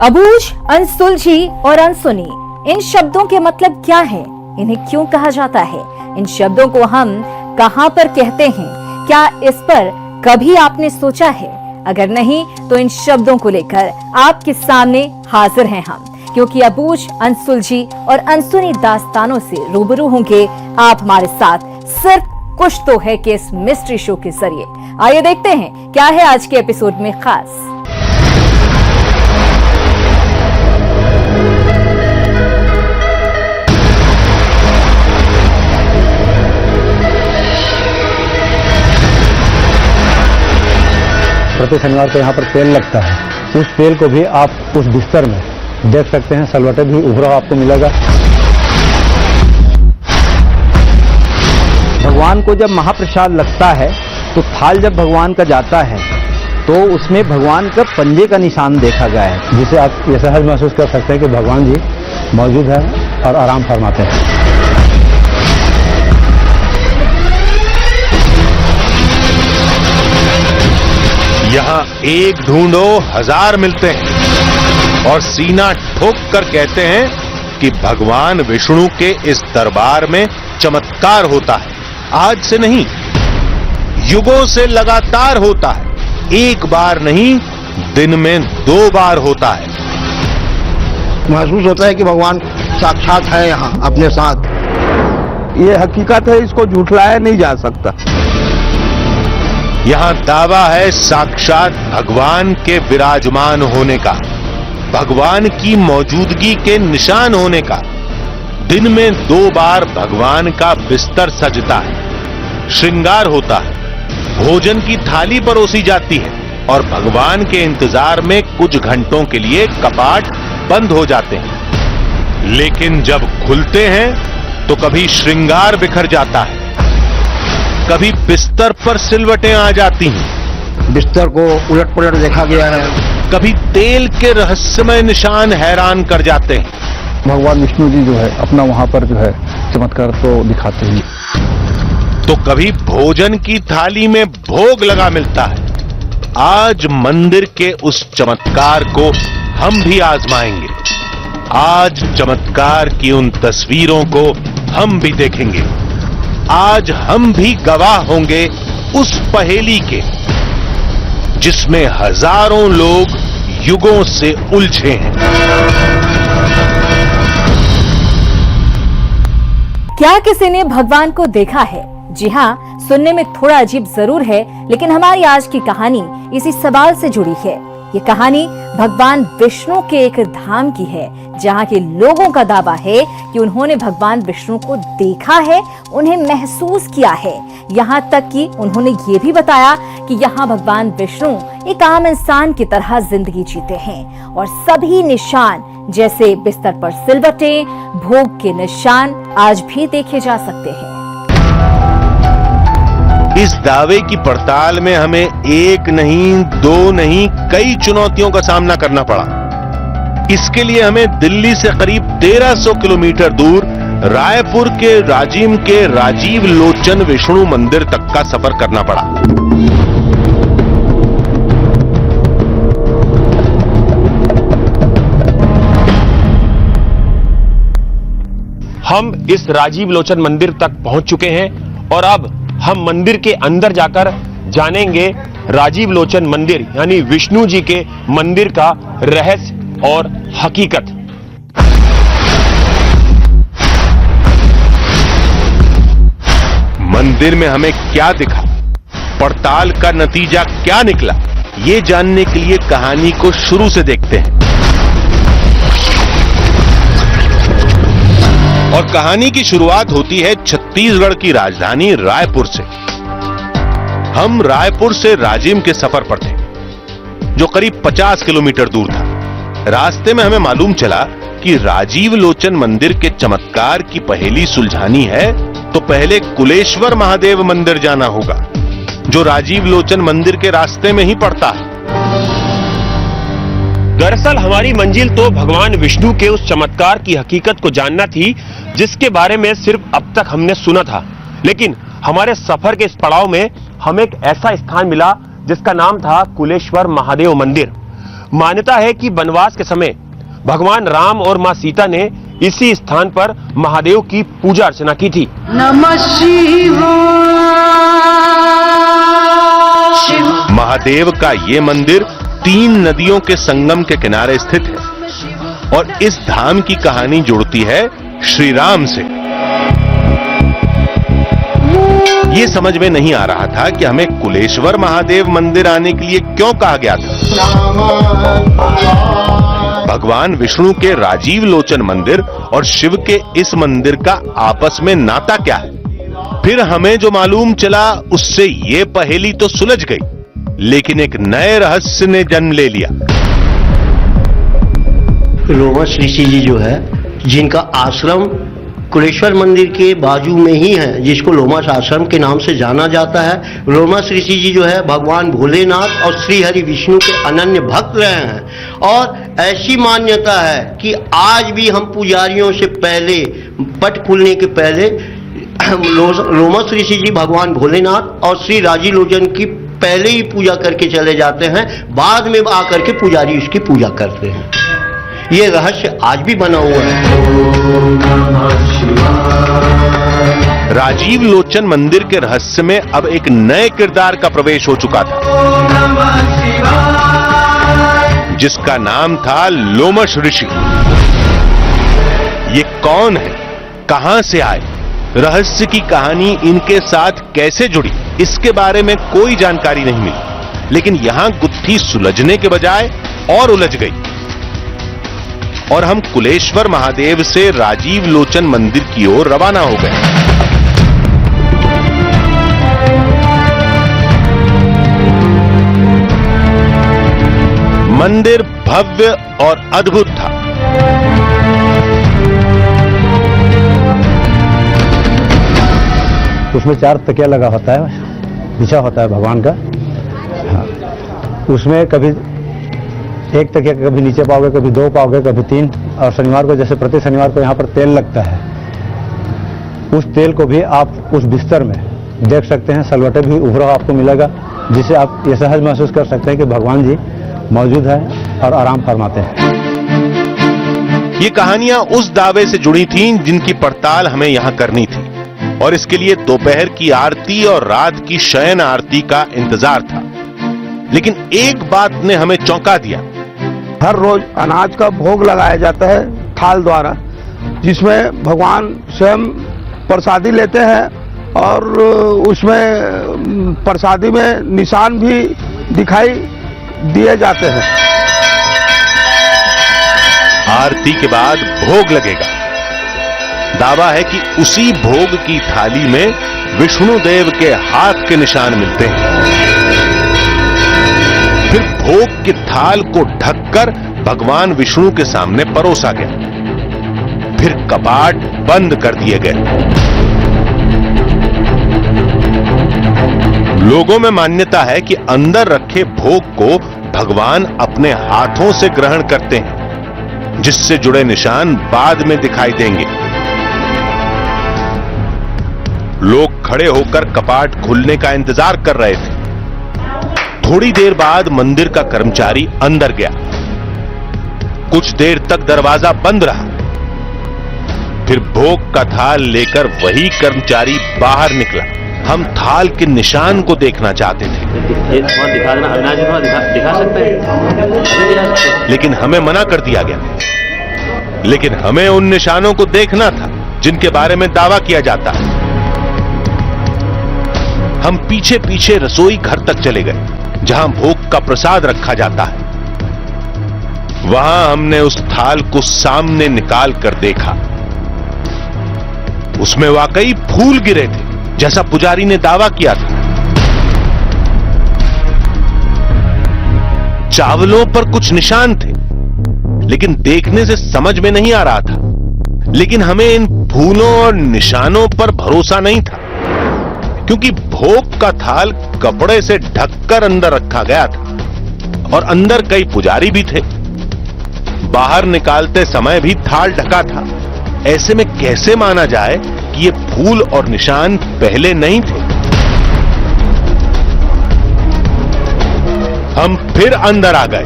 अबूझ, अनसुलझी और अनसुनी, इन शब्दों के मतलब क्या है? इन्हें क्यों कहा जाता है? इन शब्दों को हम कहां पर कहते हैं? क्या इस पर कभी आपने सोचा है? अगर नहीं तो इन शब्दों को लेकर आपके सामने हाजिर हैं हम, क्योंकि अबूझ, अनसुलझी और अनसुनी दास्तानों से रूबरू होंगे आप हमारे साथ। सिर्फ कुछ तो है कि इस मिस्ट्री शो के जरिए। आइए देखते हैं क्या है आज के एपिसोड में खास। प्रति शनिवार को यहाँ पर तेल लगता है। उस तेल को भी आप उस बिस्तर में देख सकते हैं, सलवटे भी उभरा आपको मिलेगा। भगवान को जब महाप्रसाद लगता है तो थाल जब भगवान का जाता है तो उसमें भगवान का पंजे का निशान देखा गया है, जिसे आप ये सहज महसूस कर सकते हैं कि भगवान जी मौजूद है और आराम फरमाते हैं। यहाँ एक ढूंढो हजार मिलते हैं और सीना ठोक कर कहते हैं कि भगवान विष्णु के इस दरबार में चमत्कार होता है। आज से नहीं, युगों से लगातार होता है। एक बार नहीं, दिन में 2 बार होता है। महसूस होता है कि भगवान साक्षात है यहाँ अपने साथ। ये हकीकत है, इसको झूठलाया नहीं जा सकता। यहां दावा है साक्षात भगवान के विराजमान होने का, भगवान की मौजूदगी के निशान होने का। दिन में 2 बार भगवान का बिस्तर सजता है, श्रृंगार होता है, भोजन की थाली परोसी जाती है और भगवान के इंतजार में कुछ घंटों के लिए कपाट बंद हो जाते हैं। लेकिन जब खुलते हैं तो कभी श्रृंगार बिखर जाता है, कभी बिस्तर पर सिलवटें आ जाती हैं, बिस्तर को उलट पुलट देखा गया है, कभी तेल के रहस्यमय निशान हैरान कर जाते हैं। भगवान विष्णु जी जो है अपना वहां पर जो है चमत्कार तो दिखाते ही। तो कभी भोजन की थाली में भोग लगा मिलता है। आज मंदिर के उस चमत्कार को हम भी आजमाएंगे। आज चमत्कार की उन तस्वीरों को हम भी देखेंगे। आज हम भी गवाह होंगे उस पहेली के जिसमें हजारों लोग युगों से उलझे हैं। क्या किसी ने भगवान को देखा है? जी हाँ, सुनने में थोड़ा अजीब जरूर है, लेकिन हमारी आज की कहानी इसी सवाल से जुड़ी है। ये कहानी भगवान विष्णु के एक धाम की है, जहाँ के लोगों का दावा है कि उन्होंने भगवान विष्णु को देखा है, उन्हें महसूस किया है। यहाँ तक कि उन्होंने ये भी बताया कि यहाँ भगवान विष्णु एक आम इंसान की तरह जिंदगी जीते हैं और सभी निशान जैसे बिस्तर पर सिलवटें, भोग के निशान आज भी देखे जा सकते हैं। इस दावे की पड़ताल में हमें 1 नहीं, 2 नहीं, कई चुनौतियों का सामना करना पड़ा। इसके लिए हमें दिल्ली से करीब 1300 किलोमीटर दूर रायपुर के राजिम के राजीव लोचन विष्णु मंदिर तक का सफर करना पड़ा। हम इस राजीव लोचन मंदिर तक पहुंच चुके हैं और अब हम मंदिर के अंदर जाकर जानेंगे राजीव लोचन मंदिर यानी विष्णु जी के मंदिर का रहस्य और हकीकत। मंदिर में हमें क्या दिखा, पड़ताल का नतीजा क्या निकला, ये जानने के लिए कहानी को शुरू से देखते हैं। और कहानी की शुरुआत होती है छत्तीसगढ़ की राजधानी रायपुर से। हम रायपुर से राजिम के सफर पर थे, जो करीब 50 किलोमीटर दूर था। रास्ते में हमें मालूम चला कि राजीव लोचन मंदिर के चमत्कार की पहेली सुलझानी है तो पहले कुलेश्वर महादेव मंदिर जाना होगा, जो राजीव लोचन मंदिर के रास्ते में ही पड़ता है। दरअसल हमारी मंजिल तो भगवान विष्णु के उस चमत्कार की हकीकत को जानना थी, जिसके बारे में सिर्फ अब तक हमने सुना था। लेकिन हमारे सफर के इस पड़ाव में हमें एक ऐसा स्थान मिला जिसका नाम था कुलेश्वर महादेव मंदिर। मान्यता है कि वनवास के समय भगवान राम और मां सीता ने इसी स्थान पर महादेव की पूजा अर्चना की थी। नमः शिवाय। महादेव का ये मंदिर 3 नदियों के संगम के किनारे स्थित है और इस धाम की कहानी जुड़ती है श्री राम से। ये समझ में नहीं आ रहा था कि हमें कुलेश्वर महादेव मंदिर आने के लिए क्यों कहा गया था। भगवान विष्णु के राजीव लोचन मंदिर और शिव के इस मंदिर का आपस में नाता क्या है? फिर हमें जो मालूम चला उससे ये पहेली तो सुलझ गई, लेकिन एक नए रहस्य ने जन्म ले लिया। लोमश ऋषि जी जो है, जिनका आश्रम कुलेश्वर मंदिर के बाजू में ही है, जिसको लोमश आश्रम के नाम से जाना जाता है। लोमश ऋषि जी जो है भगवान भोलेनाथ और श्री हरि विष्णु के अनन्य भक्त रहे हैं और ऐसी मान्यता है कि आज भी हम पुजारियों से पहले, पट खुलने के पहले लोमश ऋषि जी भगवान भोलेनाथ और श्री राजीव लोचन की पहले ही पूजा करके चले जाते हैं, बाद में आकर के पुजारी उसकी पूजा करते हैं। ये रहस्य आज भी बना हुआ है। राजीव लोचन मंदिर के रहस्य में अब एक नए किरदार का प्रवेश हो चुका था, जिसका नाम था लोमश ऋषि। ये कौन है, कहां से आए, रहस्य की कहानी इनके साथ कैसे जुड़ी, इसके बारे में कोई जानकारी नहीं मिली। लेकिन यहां गुत्थी सुलझने के बजाय और उलझ गई और हम कुलेश्वर महादेव से राजीव लोचन मंदिर की ओर रवाना हो गए। मंदिर भव्य और अद्भुत था। उसमें 4 तकिया लगा होता है, बिछा होता है भगवान का। हाँ। उसमें कभी 1 तकिया कभी नीचे पाओगे, कभी 2 पाओगे, कभी 3। और शनिवार को, जैसे प्रति शनिवार को यहाँ पर तेल लगता है, उस तेल को भी आप उस बिस्तर में देख सकते हैं। सलवटे भी उभरा आपको मिलेगा, जिससे आप ये सहज महसूस कर सकते हैं कि भगवान जी मौजूद है और आराम फरमाते हैं। ये कहानियां उस दावे से जुड़ी थीं जिनकी पड़ताल हमें यहां करनी थी, और इसके लिए दोपहर की आरती और रात की शयन आरती का इंतजार था। लेकिन एक बात ने हमें चौंका दिया। हर रोज अनाज का भोग लगाया जाता है थाल द्वारा, जिसमें भगवान स्वयं प्रसादी लेते हैं और उसमें प्रसादी में निशान भी दिखाई दिए जाते हैं। आरती के बाद भोग लगेगा। दावा है कि उसी भोग की थाली में विष्णु देव के हाथ के निशान मिलते हैं। फिर भोग की थाल को ढककर भगवान विष्णु के सामने परोसा गया। फिर कपाट बंद कर दिए गए। लोगों में मान्यता है कि अंदर रखे भोग को भगवान अपने हाथों से ग्रहण करते हैं, जिससे जुड़े निशान बाद में दिखाई देंगे। लोग खड़े होकर कपाट खुलने का इंतजार कर रहे थे। थोड़ी देर बाद मंदिर का कर्मचारी अंदर गया। कुछ देर तक दरवाजा बंद रहा। फिर भोग का थाल लेकर वही कर्मचारी बाहर निकला। हम थाल के निशान को देखना चाहते थे, दिखा सकते हैं, लेकिन हमें मना कर दिया गया। लेकिन हमें उन निशानों को देखना था जिनके बारे में दावा किया जाता है। हम पीछे पीछे रसोई घर तक चले गए, जहां भोग का प्रसाद रखा जाता है। वहां हमने उस थाल को सामने निकाल कर देखा। उसमें वाकई फूल गिरे थे, जैसा पुजारी ने दावा किया था। चावलों पर कुछ निशान थे, लेकिन देखने से समझ में नहीं आ रहा था। लेकिन हमें इन फूलों और निशानों पर भरोसा नहीं था, क्योंकि भोग का थाल कपड़े से ढककर अंदर रखा गया था और अंदर कई पुजारी भी थे। बाहर निकालते समय भी थाल ढका था। ऐसे में कैसे माना जाए कि ये फूल और निशान पहले नहीं थे? हम फिर अंदर आ गए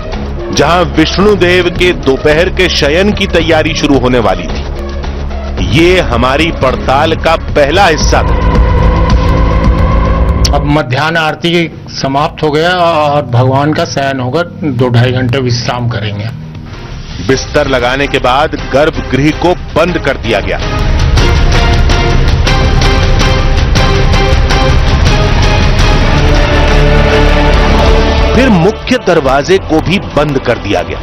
जहां विष्णुदेव के दोपहर के शयन की तैयारी शुरू होने वाली थी। ये हमारी पड़ताल का पहला हिस्सा था। अब मध्याह्न आरती समाप्त हो गया और भगवान का शयन होगा, 2-2.5 घंटे विश्राम करेंगे। बिस्तर लगाने के बाद गर्भगृह को बंद कर दिया गया। फिर मुख्य दरवाजे को भी बंद कर दिया गया।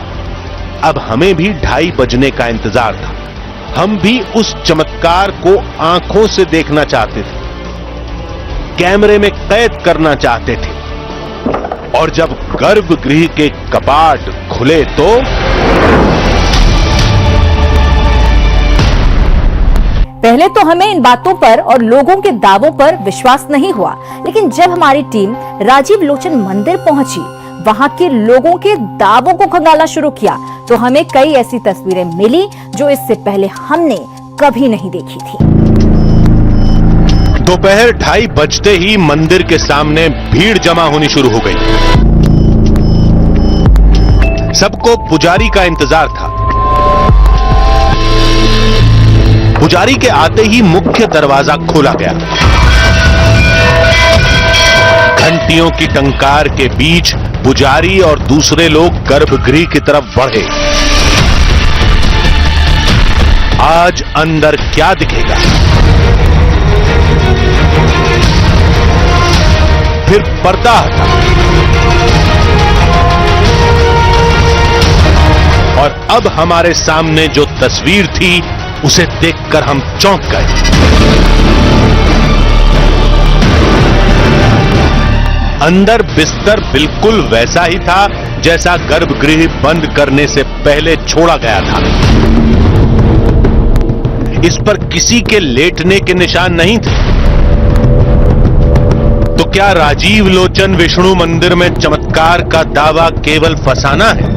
अब हमें भी 2:30 बजने का इंतजार था। हम भी उस चमत्कार को आंखों से देखना चाहते थे, कैमरे में कैद करना चाहते थे। और जब गर्भगृह के कपाट खुले तो पहले तो हमें इन बातों पर और लोगों के दावों पर विश्वास नहीं हुआ, लेकिन जब हमारी टीम राजीव लोचन मंदिर पहुंची, वहां के लोगों के दावों को खंगालना शुरू किया, तो हमें कई ऐसी तस्वीरें मिली जो इससे पहले हमने कभी नहीं देखी थी। दोपहर 2:30 बजते ही मंदिर के सामने भीड़ जमा होनी शुरू हो गई। सबको पुजारी का इंतजार था। पुजारी के आते ही मुख्य दरवाजा खोला गया। घंटियों की टंकार के बीच पुजारी और दूसरे लोग गर्भगृह की तरफ बढ़े। आज अंदर क्या दिखेगा? फिर पर्दा हटा और अब हमारे सामने जो तस्वीर थी उसे देखकर हम चौंक गए। अंदर बिस्तर बिल्कुल वैसा ही था जैसा गर्भगृह बंद करने से पहले छोड़ा गया था। इस पर किसी के लेटने के निशान नहीं थे। तो क्या राजीव लोचन विष्णु मंदिर में चमत्कार का दावा केवल फसाना है?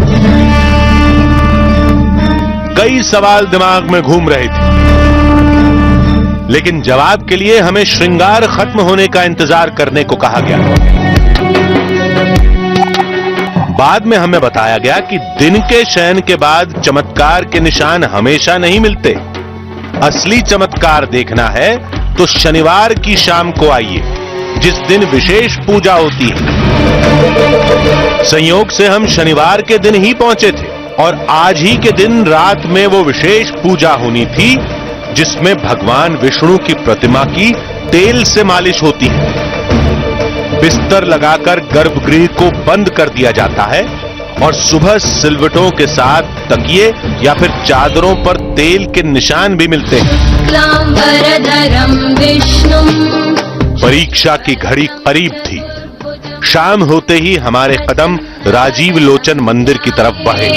कई सवाल दिमाग में घूम रहे थे, लेकिन जवाब के लिए हमें श्रृंगार खत्म होने का इंतजार करने को कहा गया। बाद में हमें बताया गया कि दिन के शयन के बाद चमत्कार के निशान हमेशा नहीं मिलते। असली चमत्कार देखना है तो शनिवार की शाम को आइए, जिस दिन विशेष पूजा होती है। संयोग से हम शनिवार के दिन ही पहुंचे थे और आज ही के दिन रात में वो विशेष पूजा होनी थी जिसमें भगवान विष्णु की प्रतिमा की तेल से मालिश होती है। बिस्तर लगाकर गर्भगृह को बंद कर दिया जाता है और सुबह सिलवटों के साथ तकिए या फिर चादरों पर तेल के निशान भी मिलते हैं। परीक्षा की घड़ी करीब थी। शाम होते ही हमारे कदम राजीव लोचन मंदिर की तरफ बढ़े।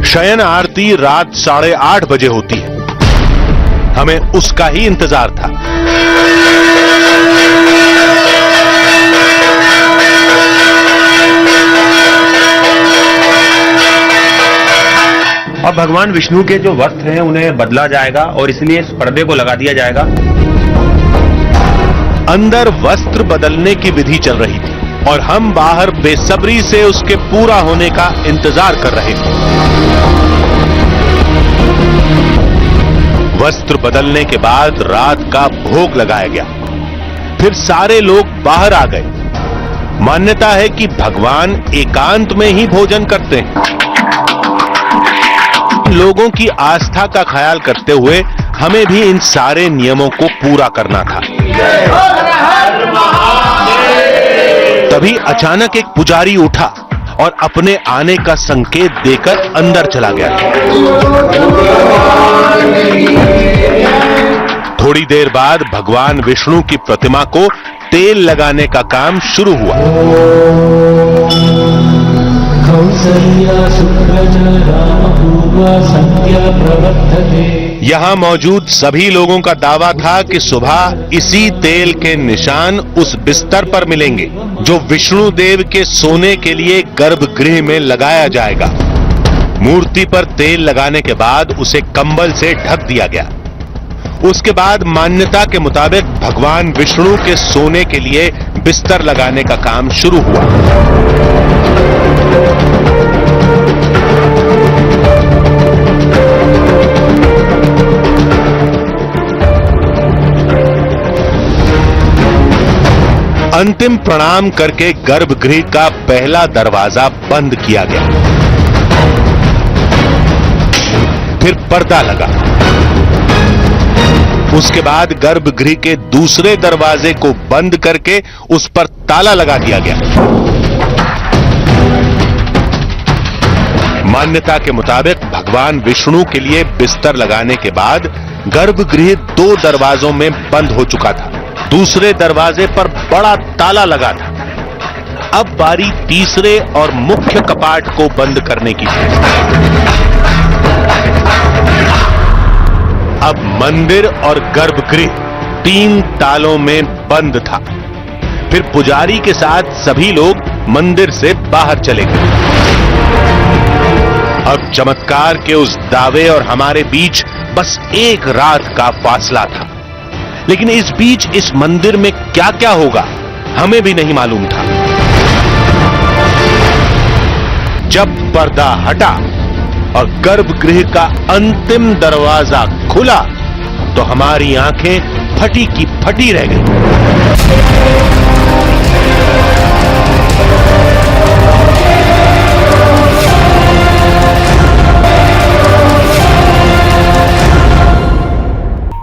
शयन आरती रात 8:30 बजे होती है। हमें उसका ही इंतजार था। अब भगवान विष्णु के जो वस्त्र हैं उन्हें बदला जाएगा और इसलिए इस पर्दे को लगा दिया जाएगा। अंदर वस्त्र बदलने की विधि चल रही थी और हम बाहर बेसब्री से उसके पूरा होने का इंतजार कर रहे थे। वस्त्र बदलने के बाद रात का भोग लगाया गया। फिर सारे लोग बाहर आ गए। मान्यता है कि भगवान एकांत में ही भोजन करते हैं। लोगों की आस्था का ख्याल करते हुए हमें भी इन सारे नियमों को पूरा करना था। तभी अचानक एक पुजारी उठा और अपने आने का संकेत देकर अंदर चला गया। थोड़ी देर बाद भगवान विष्णु की प्रतिमा को तेल लगाने का काम शुरू हुआ। यहां मौजूद सभी लोगों का दावा था कि सुबह इसी तेल के निशान उस बिस्तर पर मिलेंगे जो विष्णु देव के सोने के लिए गर्भगृह में लगाया जाएगा। मूर्ति पर तेल लगाने के बाद उसे कंबल से ढक दिया गया। उसके बाद मान्यता के मुताबिक भगवान विष्णु के सोने के लिए बिस्तर लगाने का काम शुरू हुआ। अंतिम प्रणाम करके गर्भगृह का पहला दरवाजा बंद किया गया। फिर पर्दा लगा। उसके बाद गर्भगृह के दूसरे दरवाजे को बंद करके उस पर ताला लगा दिया गया। मान्यता के मुताबिक भगवान विष्णु के लिए बिस्तर लगाने के बाद गर्भगृह 2 दरवाजों में बंद हो चुका था। दूसरे दरवाजे पर बड़ा ताला लगा था। अब बारी तीसरे और मुख्य कपाट को बंद करने की थी। अब मंदिर और गर्भगृह 3 तालों में बंद था। फिर पुजारी के साथ सभी लोग मंदिर से बाहर चले गए। अब चमत्कार के उस दावे और हमारे बीच बस एक रात का फासला था। लेकिन इस बीच इस मंदिर में क्या क्या होगा हमें भी नहीं मालूम था। जब पर्दा हटा और गर्भगृह का अंतिम दरवाजा खुला तो हमारी आंखें फटी की फटी रह गई।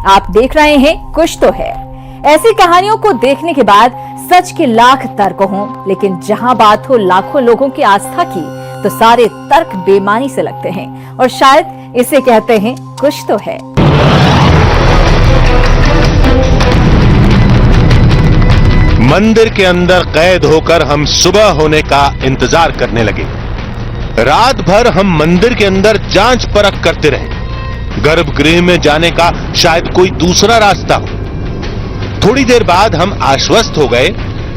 आप देख रहे हैं कुछ तो है। ऐसी कहानियों को देखने के बाद सच के लाख तर्क हों, लेकिन जहां बात हो लाखों लोगों की आस्था की तो सारे तर्क बेमानी से लगते हैं और शायद इसे कहते हैं कुछ तो है। मंदिर के अंदर कैद होकर हम सुबह होने का इंतजार करने लगे। रात भर हम मंदिर के अंदर जांच परख करते रहे। गर्भगृह में जाने का शायद कोई दूसरा रास्ता हो। थोड़ी देर बाद हम आश्वस्त हो गए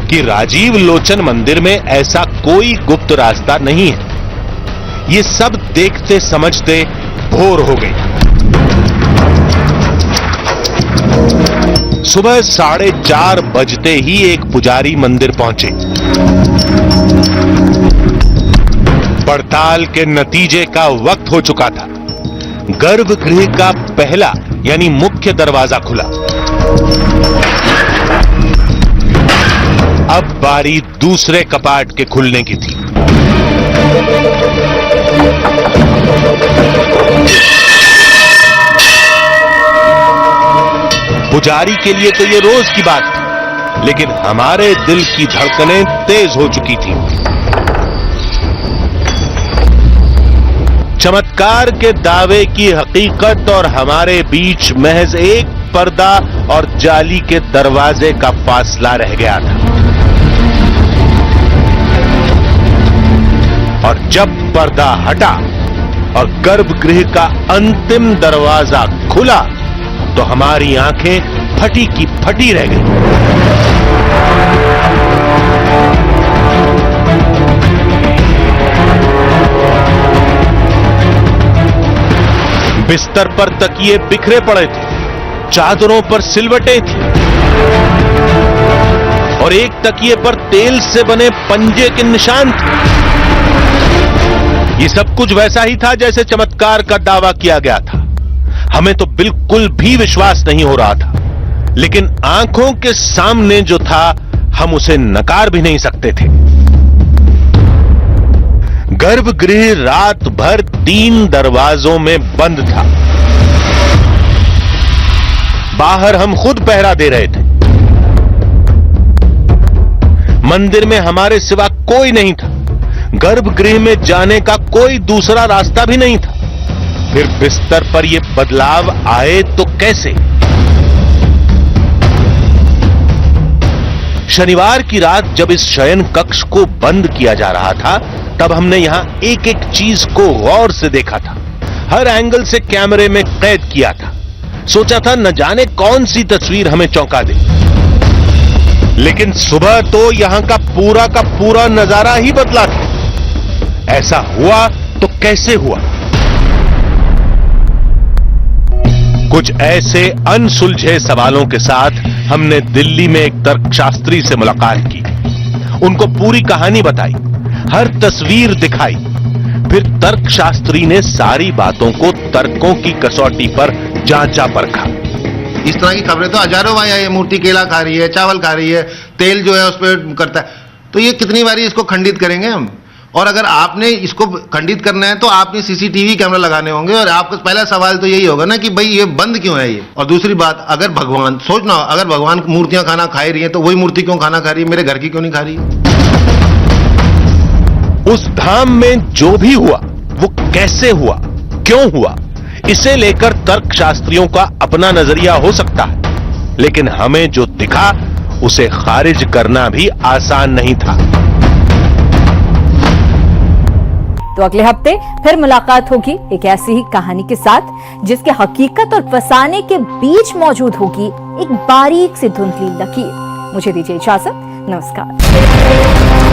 कि राजीव लोचन मंदिर में ऐसा कोई गुप्त रास्ता नहीं है। ये सब देखते समझते भोर हो गई। सुबह 4:30 बजते ही एक पुजारी मंदिर पहुंचे। पड़ताल के नतीजे का वक्त हो चुका था। गर्भगृह का पहला यानी मुख्य दरवाजा खुला। अब बारी दूसरे कपाट के खुलने की थी। पुजारी के लिए तो ये रोज की बात थी, लेकिन हमारे दिल की धड़कनें तेज हो चुकी थी। चमत्कार के दावे की हकीकत और हमारे बीच महज एक पर्दा और जाली के दरवाजे का फासला रह गया था। और जब पर्दा हटा और गर्भगृह का अंतिम दरवाजा खुला तो हमारी आंखें फटी की फटी रह गई। बिस्तर पर तकिए बिखरे पड़े थे, चादरों पर सिलवटें थी और एक तकिए पर तेल से बने पंजे के निशान थे। ये सब कुछ वैसा ही था जैसे चमत्कार का दावा किया गया था। हमें तो बिल्कुल भी विश्वास नहीं हो रहा था, लेकिन आंखों के सामने जो था हम उसे नकार भी नहीं सकते थे। गर्भगृह रात भर 3 दरवाजों में बंद था। बाहर हम खुद पहरा दे रहे थे। मंदिर में हमारे सिवा कोई नहीं था। गर्भगृह में जाने का कोई दूसरा रास्ता भी नहीं था। फिर बिस्तर पर यह बदलाव आए तो कैसे? शनिवार की रात जब इस शयन कक्ष को बंद किया जा रहा था तब हमने यहां एक एक चीज को गौर से देखा था। हर एंगल से कैमरे में कैद किया था। सोचा था न जाने कौन सी तस्वीर हमें चौंका दे। लेकिन सुबह तो यहां का पूरा नजारा ही बदला था। ऐसा हुआ तो कैसे हुआ? कुछ ऐसे अनसुलझे सवालों के साथ हमने दिल्ली में एक तर्कशास्त्री से मुलाकात की। उनको पूरी कहानी बताई, हर तस्वीर दिखाई। फिर तर्कशास्त्री ने सारी बातों को तर्कों की कसौटी पर जांचा परखा। इस तरह की खबरें तो हजारों बार आई है, मूर्ति केला खा रही है, चावल खा रही है, तेल जो है उस पर करता है, तो ये कितनी बारी इसको खंडित करेंगे हम। और अगर आपने इसको खंडित करना है तो आपने सीसीटीवी कैमरा लगाने होंगे, और आपका पहला सवाल तो यही होगा ना कि भाई ये बंद क्यों है ये। और दूसरी बात, अगर भगवान, सोचना, अगर भगवान मूर्तियां खाना खा रही है तो वही मूर्ति क्यों खाना खा रही है, मेरे घर की क्यों नहीं खा रही है। उस धाम में जो भी हुआ वो कैसे हुआ, क्यों हुआ, इसे लेकर तर्कशास्त्रियों का अपना नजरिया हो सकता है, लेकिन हमें जो दिखा उसे खारिज करना भी आसान नहीं था। तो अगले हफ्ते फिर मुलाकात होगी एक ऐसी ही कहानी के साथ, जिसके हकीकत और फसाने के बीच मौजूद होगी एक बारीक सी धुंधली लकीर। मुझे दीजिए इजाजत, नमस्कार।